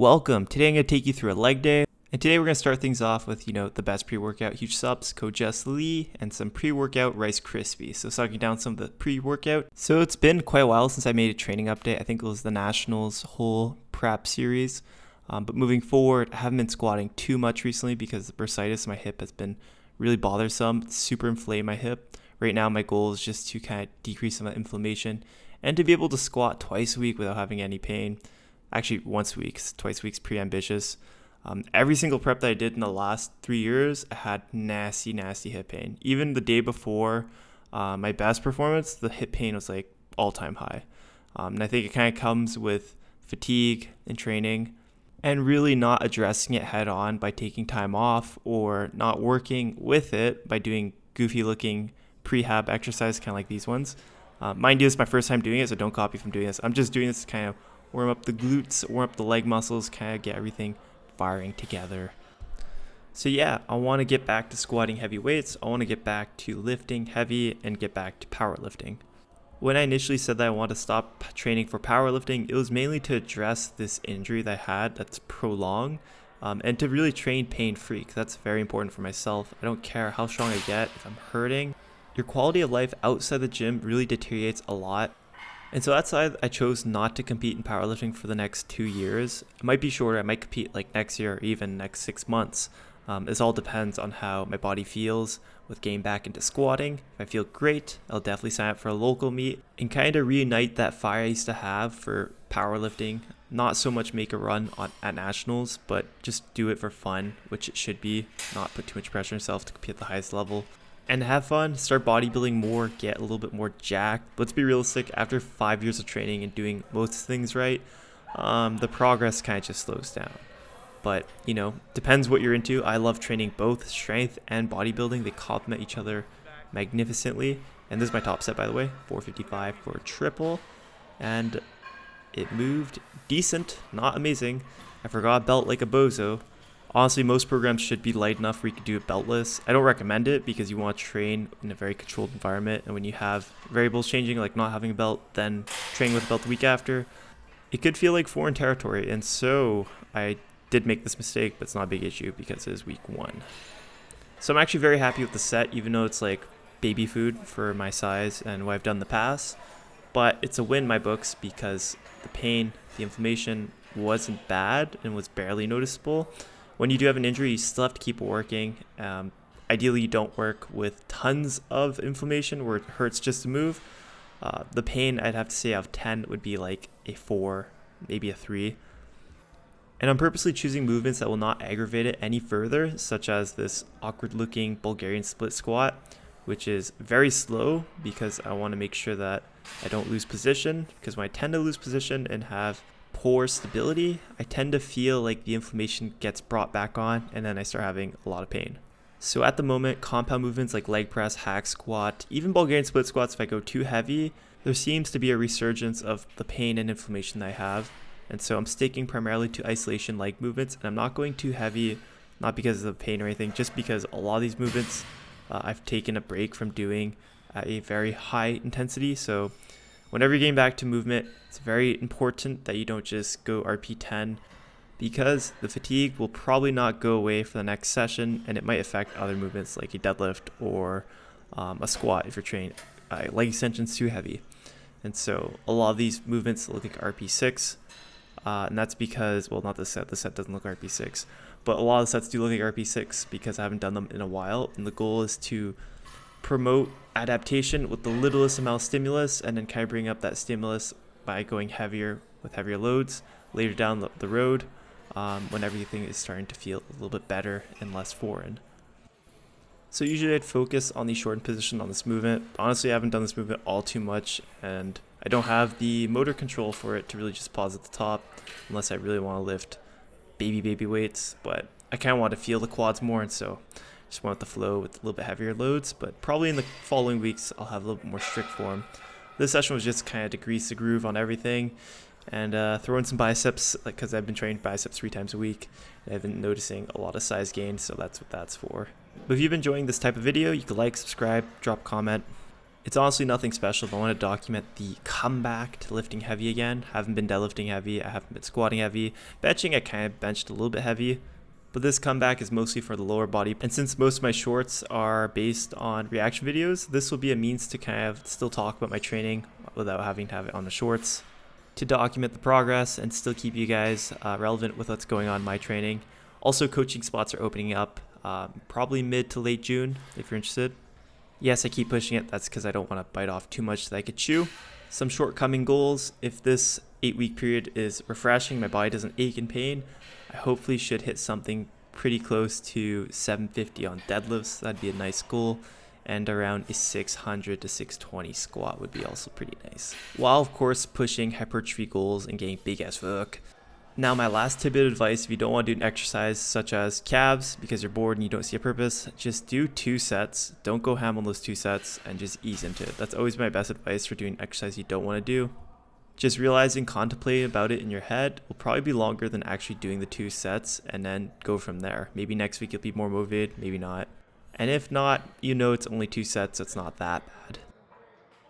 Welcome. Today I'm going to take you through a leg day. And today we're going to start things off with, the best pre-workout huge subs, code Just Lee, and some pre-workout Rice Krispies. So sucking down some of the pre-workout. So it's been quite a while since I made a training update. I think it was the Nationals whole prep series. But moving forward, I haven't been squatting too much recently because the bursitis in my hip has been really bothersome. It's super inflamed my hip. Right now my goal is just to kind of decrease some of the inflammation and to be able to squat twice a week without having any pain. Actually, once a week. Twice a week's pretty ambitious. Every single prep that I did in the last 3 years, I had nasty hip pain. Even the day before my best performance, the hip pain was like all-time high. And I think it kind of comes with fatigue and training and really not addressing it head on by taking time off or not working with it by doing goofy-looking prehab exercise, kind of like these ones. Mind you, it's my first time doing it, so don't copy from doing this. I'm just doing this to kind of warm up the glutes, warm up the leg muscles, kind of get everything firing together. So yeah, I want to get back to squatting heavy weights. I want to get back to lifting heavy and get back to powerlifting. When I initially said that I want to stop training for powerlifting, it was mainly to address this injury that I had that's prolonged and to really train pain-free, because that's very important for myself. I don't care how strong I get. If I'm hurting, your quality of life outside the gym really deteriorates a lot. And so that's why I chose not to compete in powerlifting for the next 2 years. It might be shorter. I might compete like next year or even next 6 months. This all depends on how my body feels with getting back into squatting. If I feel great, I'll definitely sign up for a local meet and kind of reunite that fire I used to have for powerlifting. Not so much make a run at nationals, but just do it for fun, which it should be. Not put too much pressure on yourself to compete at the highest level. And have fun, start bodybuilding more, get a little bit more jacked. Let's be realistic, after 5 years of training and doing most things right, the progress kind of just slows down. But, depends what you're into. I love training both strength and bodybuilding. They complement each other magnificently. And this is my top set, by the way, 455 for a triple. And it moved decent, not amazing. I forgot belt like a bozo. Honestly, most programs should be light enough where you can do it beltless. I don't recommend it because you want to train in a very controlled environment. And when you have variables changing, like not having a belt, then training with a belt the week after, it could feel like foreign territory. And so I did make this mistake, but it's not a big issue because it is week 1. So I'm actually very happy with the set, even though it's like baby food for my size and what I've done in the past. But it's a win in my books because the pain, the inflammation wasn't bad and was barely noticeable. When you do have an injury, you still have to keep working. Ideally, you don't work with tons of inflammation where it hurts just to move. The pain, I'd have to say out of 10 would be like a 4, maybe a 3. And I'm purposely choosing movements that will not aggravate it any further, such as this awkward-looking Bulgarian split squat, which is very slow because I want to make sure that I don't lose position, because when I tend to lose position and have poor stability, I tend to feel like the inflammation gets brought back on and then I start having a lot of pain. So at the moment, compound movements like leg press, hack squat, even Bulgarian split squats, if I go too heavy, there seems to be a resurgence of the pain and inflammation that I have. And so I'm sticking primarily to isolation leg movements, and I'm not going too heavy, not because of pain or anything, just because a lot of these movements I've taken a break from doing at a very high intensity. So whenever you're getting back to movement, it's very important that you don't just go RP10 because the fatigue will probably not go away for the next session, and it might affect other movements like a deadlift or a squat if you're training leg extensions too heavy. And so a lot of these movements look like RP6, and that's because, well, not this set. The set doesn't look RP6, but a lot of the sets do look like RP6 because I haven't done them in a while, and the goal is to promote adaptation with the littlest amount of stimulus and then kind of bring up that stimulus by going heavier with heavier loads later down the road when everything is starting to feel a little bit better and less foreign. So usually I'd focus on the shortened position on this movement. Honestly, I haven't done this movement all too much, and I don't have the motor control for it to really just pause at the top unless I really want to lift baby weights, but I kind of want to feel the quads more, and so just want the flow with a little bit heavier loads. But probably in the following weeks I'll have a little bit more strict form. This session was just kind of to grease the groove on everything and throw in some biceps, because I've been training biceps 3 times a week and I've been noticing a lot of size gain, so that's what that's for. But if you've been enjoying this type of video, you can like, subscribe, drop a comment. It's honestly nothing special, but I want to document the comeback to lifting heavy again. Haven't been deadlifting heavy, I haven't been squatting heavy. Benching, I kind of benched a little bit heavy, but this comeback is mostly for the lower body. And since most of my shorts are based on reaction videos, this will be a means to kind of still talk about my training without having to have it on the shorts, to document the progress and still keep you guys relevant with what's going on in my training. Also, coaching spots are opening up probably mid to late June if you're interested. Yes, I keep pushing it. That's because I don't want to bite off too much that I could chew. Some shortcoming goals. If this 8-week period is refreshing, my body doesn't ache in pain, I hopefully should hit something pretty close to 750 on deadlifts. That'd be a nice goal. And around a 600 to 620 squat would be also pretty nice. While, of course, pushing hypertrophy goals and getting big as fuck. Now, my last tidbit of advice, if you don't want to do an exercise such as calves because you're bored and you don't see a purpose, just do 2 sets. Don't go ham on those 2 sets and just ease into it. That's always my best advice for doing exercise you don't want to do. Just realizing, contemplating about it in your head will probably be longer than actually doing the 2 sets and then go from there. Maybe next week you'll be more motivated, maybe not. And if not, you know it's only 2 sets, so it's not that bad.